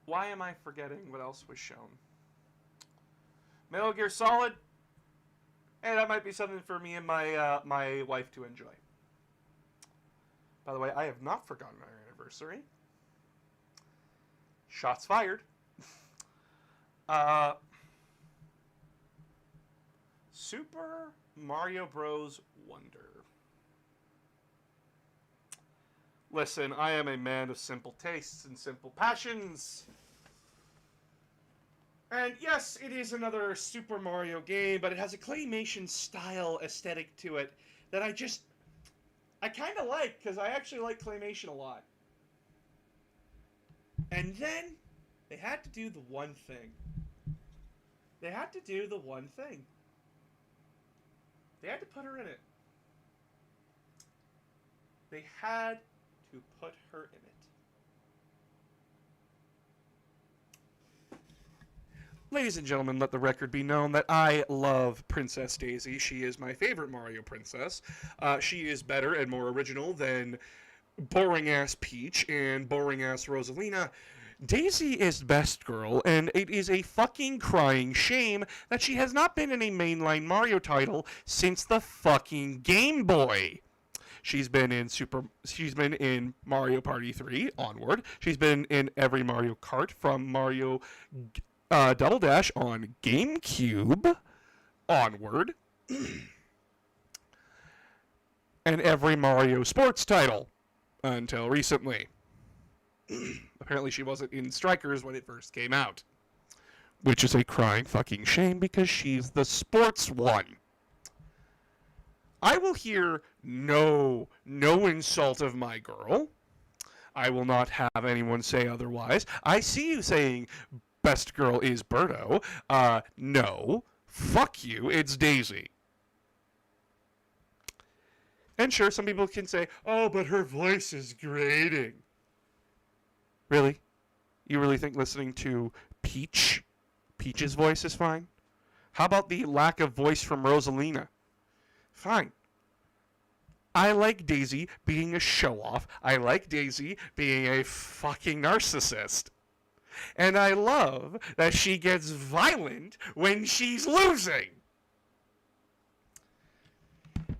Why am I forgetting what else was shown? Metal Gear Solid. Hey, that might be something for me and my wife to enjoy. By the way, I have not forgotten our anniversary. Shots fired. Super Mario Bros. Wonder. Listen, I am a man of simple tastes and simple passions. And yes, it is another Super Mario game, but it has a claymation style aesthetic to it that I kind of like, because I actually like claymation a lot. And then, they had to do the one thing. They had to do the one thing. They had to put her in it. They had to put her in it. Ladies and gentlemen, let the record be known that I love Princess Daisy. She is my favorite Mario princess. She is better and more original than boring-ass Peach and boring-ass Rosalina. Daisy is best girl, and it is a fucking crying shame that she has not been in a mainline Mario title since the fucking Game Boy. She's been in Mario Party 3 onward. She's been in every Mario Kart from Mario Double Dash on GameCube onward. And every Mario Sports title until recently. Apparently she wasn't in Strikers when it first came out. Which is a crying fucking shame because she's the sports one. I will hear no insult of my girl. I will not have anyone say otherwise. I see you saying best girl is Birdo. No. Fuck you, it's Daisy. And sure, some people can say, oh, but her voice is grating. Really? You really think listening to Peach's voice is fine? How about the lack of voice from Rosalina? Fine. I like Daisy being a show-off. I like Daisy being a fucking narcissist. And I love that she gets violent when she's losing.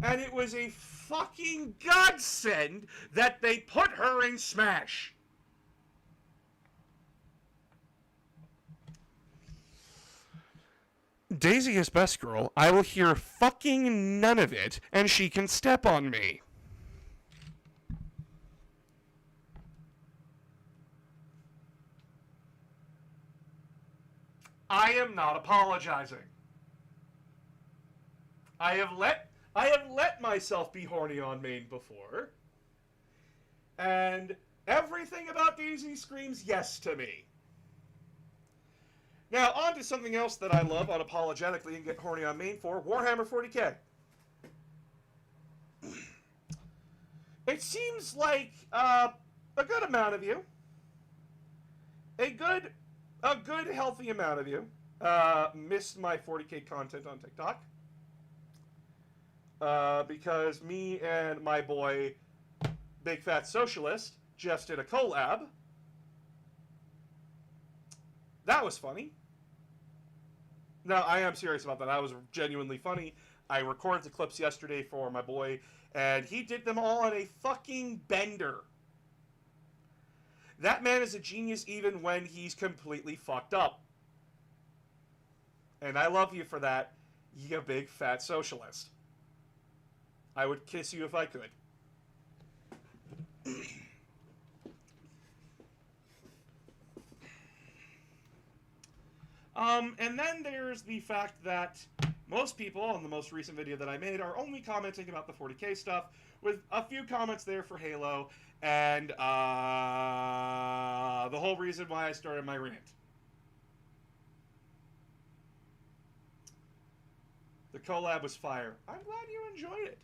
And it was a fucking godsend that they put her in Smash. Daisy is best girl. I will hear fucking none of it, and she can step on me. I am not apologizing. I have let myself be horny on main before, and everything about Daisy screams yes to me. Now, on to something else that I love unapologetically and get horny on main for, Warhammer 40k. It seems like a good amount of you, a good healthy amount of you, missed my 40k content on TikTok. Because me and my boy, Big Fat Socialist, just did a collab. That was funny. No, I am serious about that. That was genuinely funny. I recorded the clips yesterday for my boy, and he did them all on a fucking bender. That man is a genius even when he's completely fucked up. And I love you for that, you big fat socialist. I would kiss you if I could. And then there's the fact that most people on the most recent video that I made are only commenting about the 40k stuff, with a few comments there for Halo, and the whole reason why I started my rant. The collab was fire. I'm glad you enjoyed it.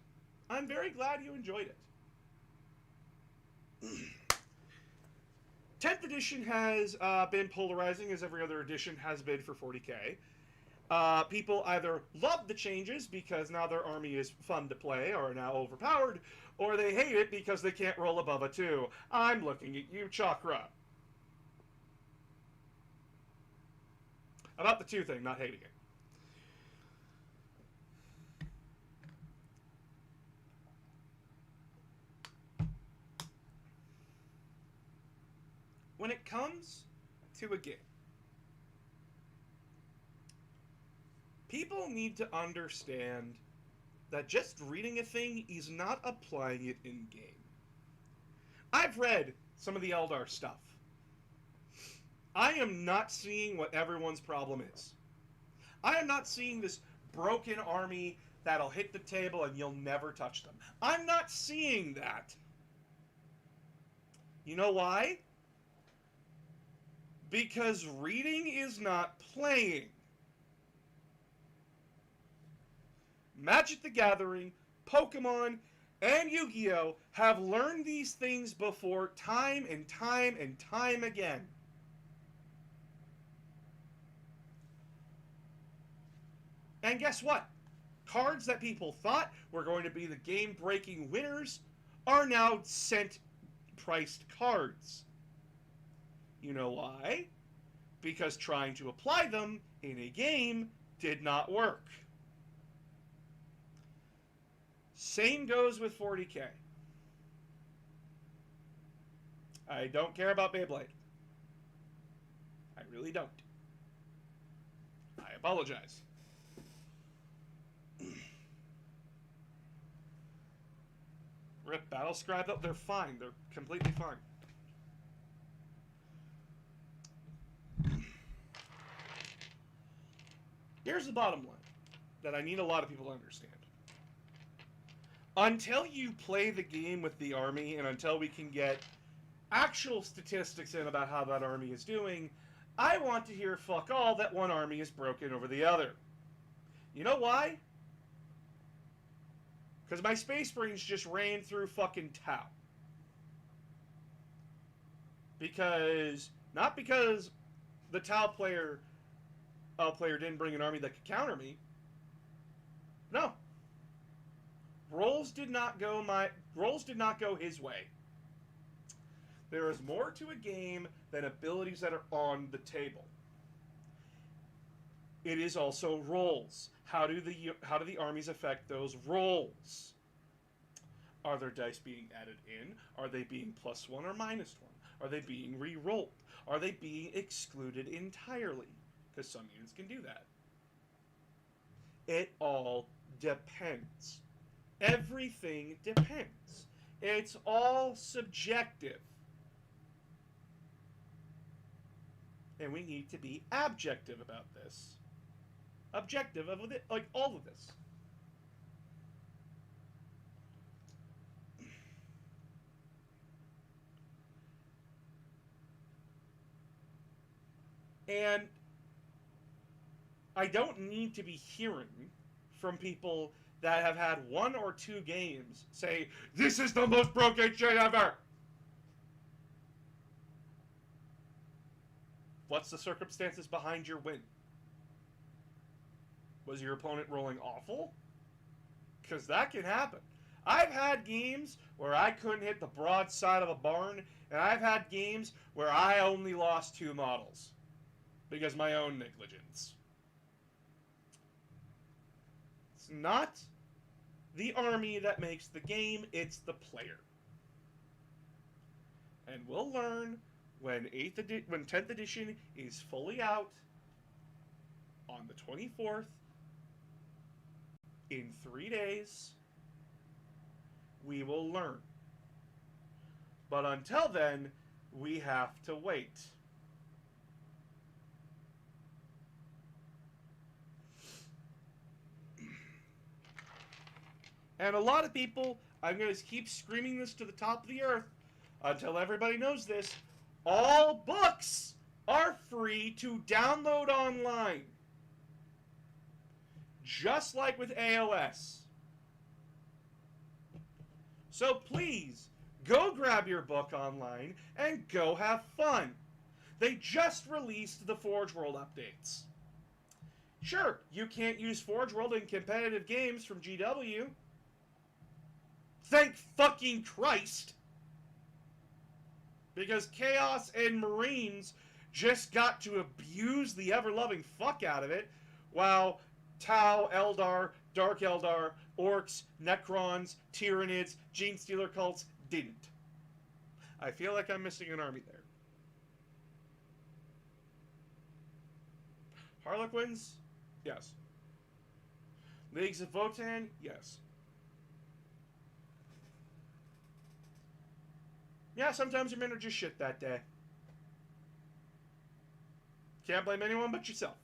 I'm very glad you enjoyed it. 10th edition has been polarizing, as every other edition has been for 40k. People either love the changes because now their army is fun to play or are now overpowered, or they hate it because they can't roll above a 2. I'm looking at you, Chakra. About the 2 thing, not hating it. When it comes to a game, people need to understand that just reading a thing is not applying it in-game. I've read some of the Eldar stuff. I am not seeing what everyone's problem is. I am not seeing this broken army that'll hit the table and you'll never touch them. I'm not seeing that. You know why? Because reading is not playing. Magic the Gathering, Pokemon, and Yu-Gi-Oh! Have learned these things before time and time and time again. And guess what? Cards that people thought were going to be the game-breaking winners are now cent-priced cards. You know why? Because trying to apply them in a game did not work. Same goes with 40k. I don't care about Beyblade. I really don't. I apologize. Rip Battle Scribe, they're fine. They're completely fine. Here's the bottom line that I need a lot of people to understand. Until you play the game with the army and until we can get actual statistics in about how that army is doing, I want to hear fuck all that one army is broken over the other. You know why? Because my Space Marines just ran through fucking Tau. Not because the Tau player didn't bring an army that could counter me. No. Rolls did not go his way. There is more to a game than abilities that are on the table. It is also rolls. How do the armies affect those rolls? Are there dice being added in? Are they being +1 or -1? Are they being re-rolled? Are they being excluded entirely? Because some units can do that. It all depends. Everything depends. It's all subjective. And we need to be objective about this. Objective of it, like all of this. And I don't need to be hearing from people that have had 1 or 2 games say, "This is the most broken shit ever." What's the circumstances behind your win? Was your opponent rolling awful? Because that can happen. I've had games where I couldn't hit the broadside of a barn, and I've had games where I only lost 2 models because of my own negligence. It's not the army that makes the game, it's the player. And we'll learn when 10th edition is fully out on the 24th, in 3 days, we will learn. But until then, we have to wait. And a lot of people, I'm going to keep screaming this to the top of the earth until everybody knows this. All books are free to download online. Just like with AOS. So please, go grab your book online and go have fun. They just released the Forge World updates. Sure, you can't use Forge World in competitive games from GW. Thank fucking Christ! Because Chaos and Marines just got to abuse the ever-loving fuck out of it, while Tau, Eldar, Dark Eldar, Orcs, Necrons, Tyranids, Genestealer cults didn't. I feel like I'm missing an army there. Harlequins? Yes. Leagues of Votann? Yes. Yeah, sometimes your men are just shit that day. Can't blame anyone but yourself.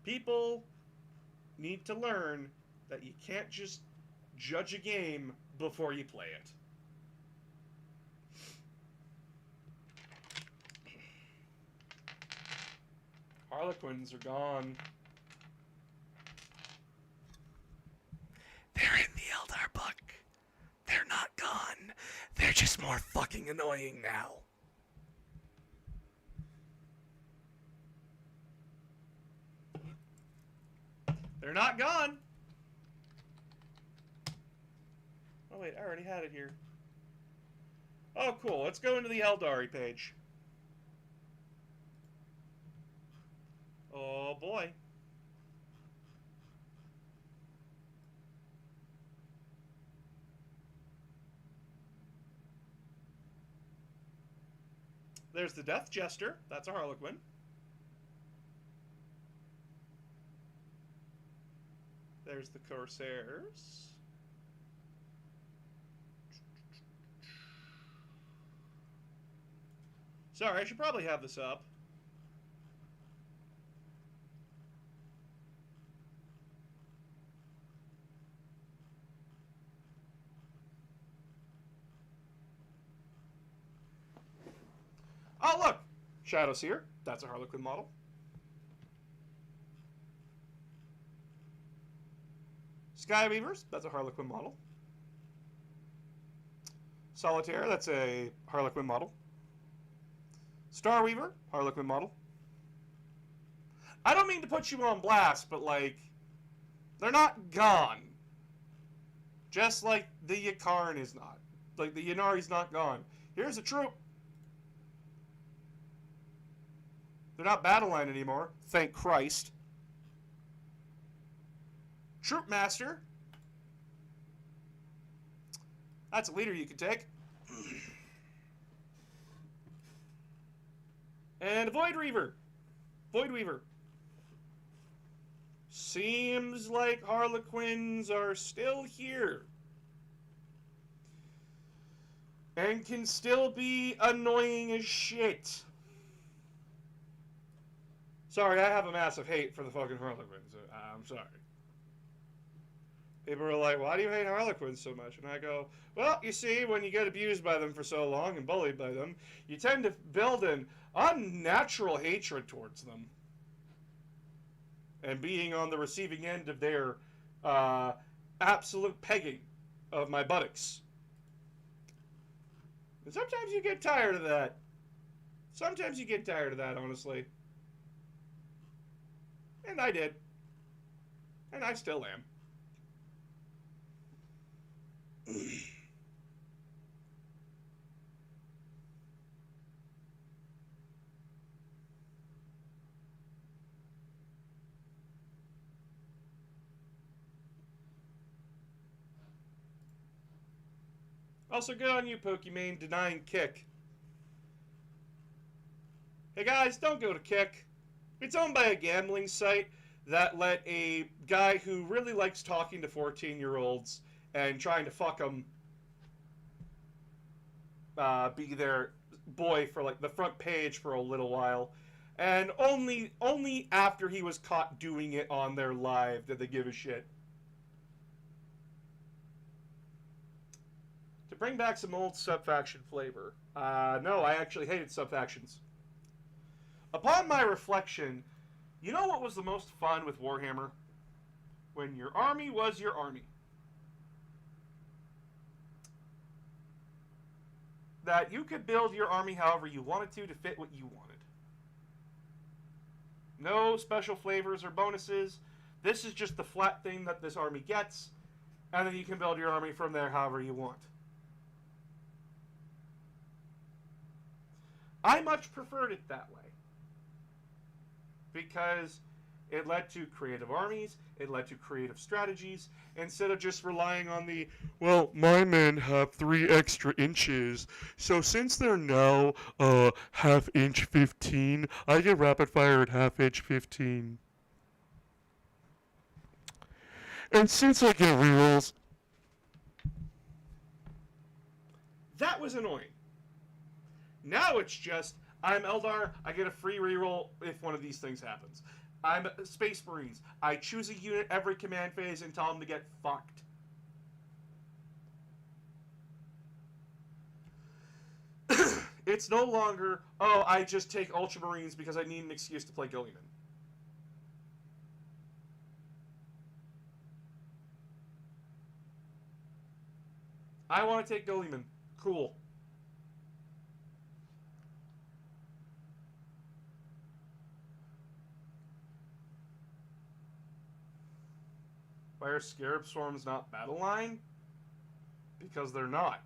People need to learn that you can't just judge a game before you play it. Harlequins are gone. They're in the Eldar book. They're not gone. They're just more fucking annoying now. They're not gone. Oh wait, I already had it here. Oh cool, let's go into the Eldari page. Oh boy. There's the Death Jester. That's a Harlequin. There's the Corsairs. Sorry, I should probably have this up. Oh, look! Shadowseer. That's a Harlequin model. Skyweavers. That's a Harlequin model. Solitaire. That's a Harlequin model. Starweaver. Harlequin model. I don't mean to put you on blast, but, like, they're not gone. Just like the Yakaran is not. Like, the Yanari's not gone. Here's a troop. They're not battle line anymore. Thank Christ. Troop Master. That's a leader you can take. And a Void Reaver. Void Weaver. Seems like Harlequins are still here. And can still be annoying as shit. Sorry, I have a massive hate for the fucking Harlequins. I'm sorry. People are like, why do you hate Harlequins so much? And I go, well, you see, when you get abused by them for so long and bullied by them, you tend to build an unnatural hatred towards them. And being on the receiving end of their absolute pegging of my buttocks. And sometimes you get tired of that. Sometimes you get tired of that, honestly. And I did. And I still am. Also, good on you, Pokimane, denying Kick. Hey guys, don't go to Kick. It's owned by a gambling site that let a guy who really likes talking to 14-year-olds and trying to fuck them be their boy for like the front page for a little while, and only after he was caught doing it on their live did they give a shit. To bring back some old sub-faction flavor. No, I actually hated sub-factions. Upon my reflection, you know what was the most fun with Warhammer? When your army was your army. That you could build your army however you wanted to fit what you wanted. No special flavors or bonuses. This is just the flat thing that this army gets, and then you can build your army from there however you want. I much preferred it that way. Because it led to creative armies, it led to creative strategies, instead of just relying on the, well, my men have 3 extra inches, so since they're now half inch 15, I get rapid fire at half inch 15. And since I get rerolls, that was annoying. Now it's just, I'm Eldar, I get a free reroll if one of these things happens. I'm Space Marines. I choose a unit every command phase and tell them to get fucked. It's no longer, oh, I just take Ultramarines because I need an excuse to play Gilliman. I want to take Gilliman. Cool. Why are Scarab Swarms not battle line? Because they're not.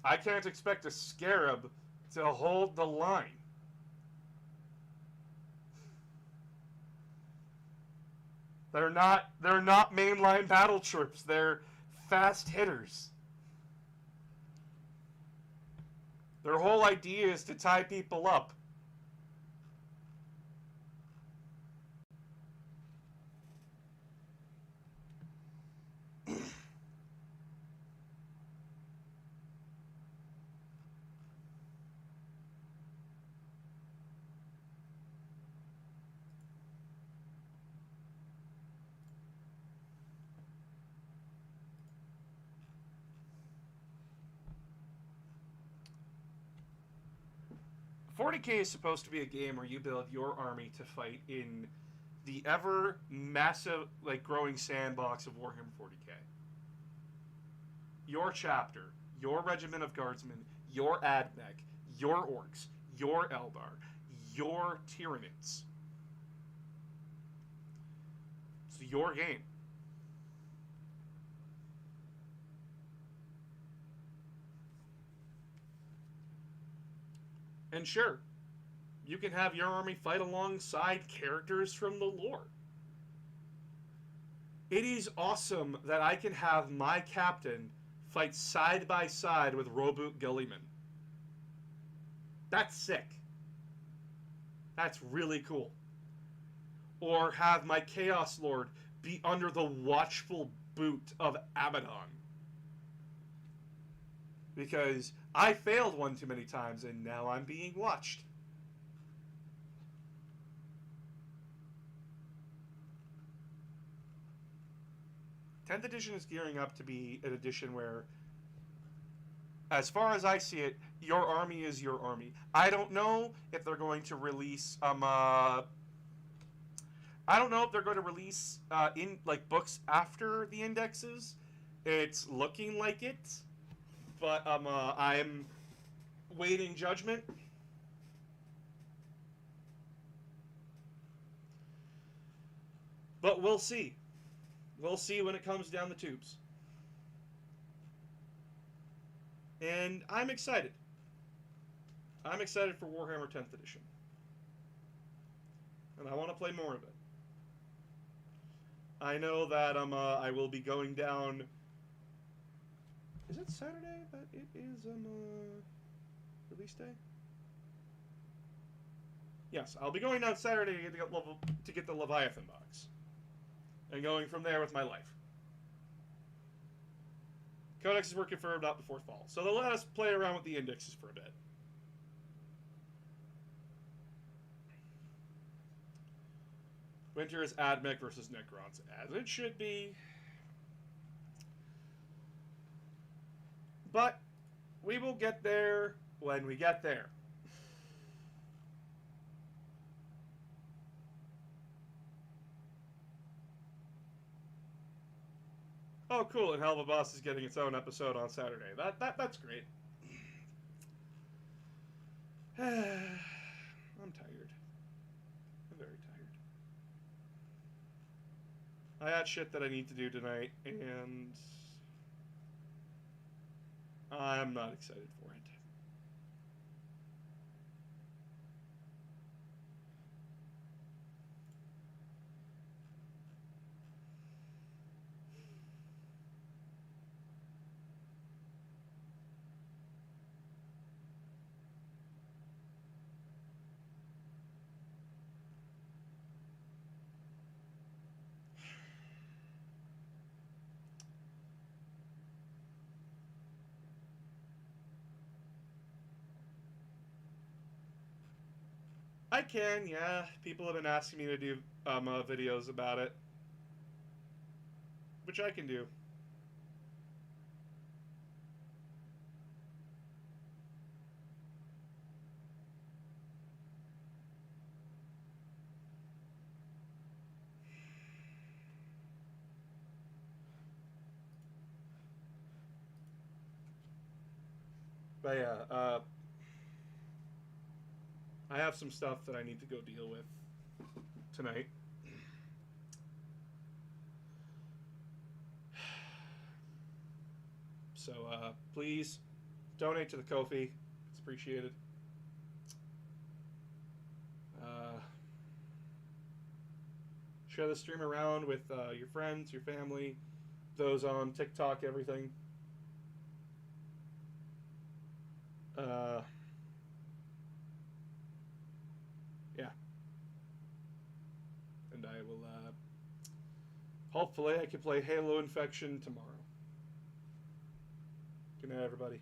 I can't expect a Scarab to hold the line. They're not mainline battle troops. They're fast hitters. Their whole idea is to tie people up. 40K is supposed to be a game where you build your army to fight in the ever massive, like, growing sandbox of Warhammer 40K. Your chapter, your regiment of guardsmen, your Admech, your orcs, your Eldar, your Tyranids. It's your game. And sure, you can have your army fight alongside characters from the lore. It is awesome that I can have my captain fight side by side with Roboot Gilliman. That's sick. That's really cool. Or have my Chaos Lord be under the watchful boot of Abaddon. Because I failed one too many times and now I'm being watched. Tenth edition is gearing up to be an edition where, as far as I see it, your army is your army. I don't know if they're going to release I don't know if they're going to release in like books after the indexes. It's looking like it, but I'm waiting judgment. But we'll see. We'll see when it comes down the tubes. And I'm excited. I'm excited for Warhammer 10th edition. And I want to play more of it. I know that I will be going down... Is it Saturday that it is release day? Yes, I'll be going down Saturday to get the Leviathan box. And going from there with my life. Codex is working confirmed out before fall. So they'll let us play around with the indexes for a bit. Winter is Admech versus Necrons, as it should be. But we will get there when we get there. Oh, cool! And Hell of a Boss is getting its own episode on Saturday. That's great. I'm tired. I'm very tired. I got shit that I need to do tonight, and I'm not excited for it. I can, yeah. People have been asking me to do videos about it, which I can do. But yeah, I have some stuff that I need to go deal with tonight. So please donate to the Ko-fi. It's appreciated. Share the stream around with your friends, your family, those on TikTok, everything. Yeah. And I will, hopefully I can play Halo Infection tomorrow. Good night, everybody.